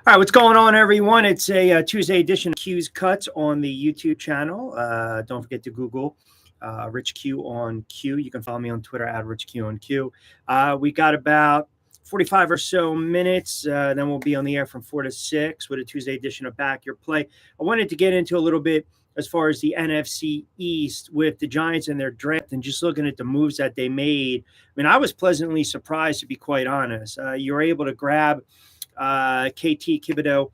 All right, what's going on, everyone? It's a Tuesday edition of Q's Cuts on the YouTube channel. Don't forget to Google Rich Q on Q. You can follow me on Twitter at Rich Q on Q. We got about 45 or so minutes. Then we'll be on the air from 4 to 6 with a Tuesday edition of Back Your Play. I wanted to get into a little bit as far as the NFC East with the Giants and their draft and just looking at the moves that they made. I mean, I was pleasantly surprised, to be quite honest. You were able to grab KT Thibodeau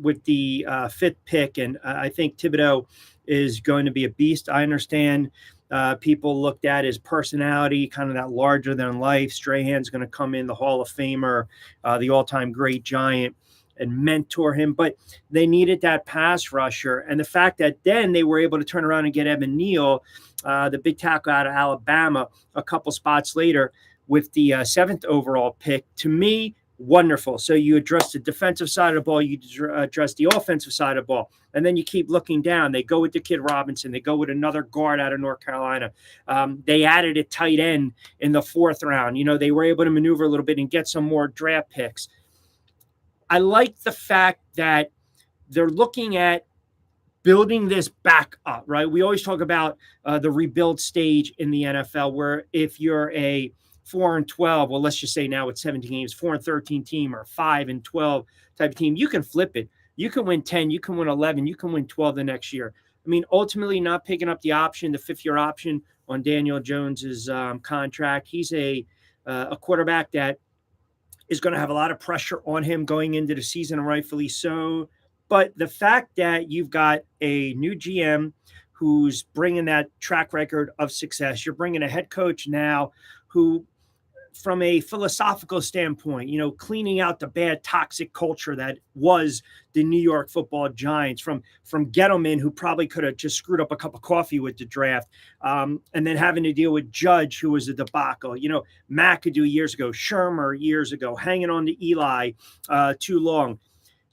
with the fifth pick. And I think Thibodeau is going to be a beast. I understand people looked at his personality, kind of that larger than life. Strahan's going to come in, the Hall of Famer, the all-time great Giant, and mentor him. But they needed that pass rusher. And the fact that then they were able to turn around and get Evan Neal, the big tackle out of Alabama, a couple spots later, with the seventh overall pick, to me, wonderful. So you address the defensive side of the ball, you address the offensive side of the ball, and then you keep looking down. They go with the kid Robinson. They go with another guard out of North Carolina. They added a tight end in the fourth round. You know, they were able to maneuver a little bit and get some more draft picks. I like the fact that they're looking at building this back up, right? We always talk about the rebuild stage in the NFL, where if you're a 4-12, well, let's just say now it's 17 games, 4-13 team or 5-12 type of team, you can flip it. You can win 10, you can win 11, you can win 12 the next year. I mean, ultimately not picking up the option, the fifth-year option on Daniel Jones's contract. He's a quarterback that is going to have a lot of pressure on him going into the season, and rightfully so. But the fact that you've got a new GM who's bringing that track record of success, you're bringing a head coach now who, from a philosophical standpoint, you know, cleaning out the bad toxic culture that was the New York Football Giants, from Gettleman, who probably could have just screwed up a cup of coffee with the draft, and then having to deal with Judge, who was a debacle. You know, McAdoo years ago, Shermer years ago, hanging on to Eli too long.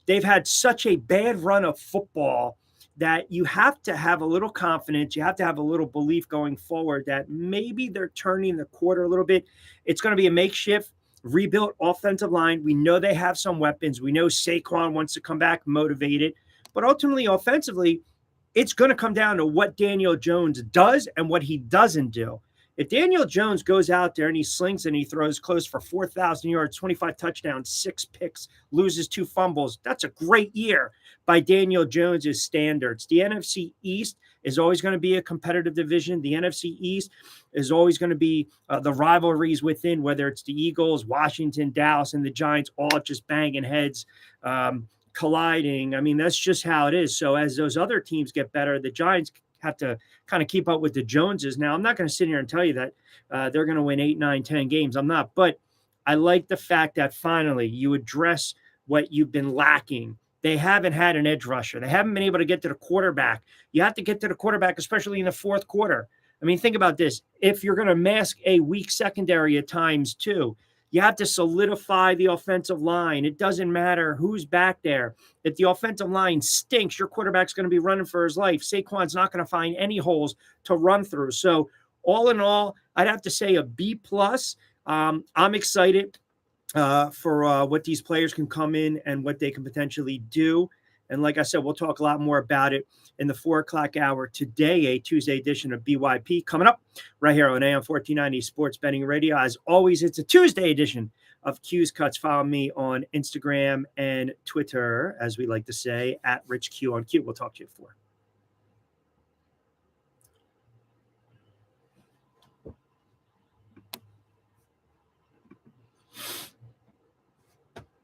They've had such a bad run of football that you have to have a little confidence. You have to have a little belief going forward that maybe they're turning the quarter a little bit. It's going to be a makeshift, rebuilt offensive line. We know they have some weapons. We know Saquon wants to come back motivated. But ultimately, offensively, it's going to come down to what Daniel Jones does and what he doesn't do. If Daniel Jones goes out there and he slings and he throws close for 4,000 yards, 25 touchdowns, 6 picks, loses 2 fumbles, that's a great year by Daniel Jones's standards. The NFC East is always going to be a competitive division. The NFC East is always going to be the rivalries within, whether it's the Eagles, Washington, Dallas, and the Giants, all just banging heads, colliding. I mean, that's just how it is. So as those other teams get better, the Giants have to kind of keep up with the Joneses. Now, I'm not going to sit here and tell you that they're going to win 8, 9, 10 games. I'm not. But I like the fact that finally you address what you've been lacking. They haven't had an edge rusher. They haven't been able to get to the quarterback. You have to get to the quarterback, especially in the fourth quarter. I mean, think about this. If you're going to mask a weak secondary at times too, you have to solidify the offensive line. It doesn't matter who's back there. If the offensive line stinks, your quarterback's going to be running for his life. Saquon's not going to find any holes to run through. So all in all, I'd have to say a B+. I'm excited for what these players can come in and what they can potentially do. And like I said, we'll talk a lot more about it in the 4 o'clock hour today, a Tuesday edition of BYP coming up right here on AM 1490 Sports Betting Radio. As always, it's a Tuesday edition of Q's Cuts. Follow me on Instagram and Twitter, as we like to say, at Rich Q on Q. We'll talk to you at 4.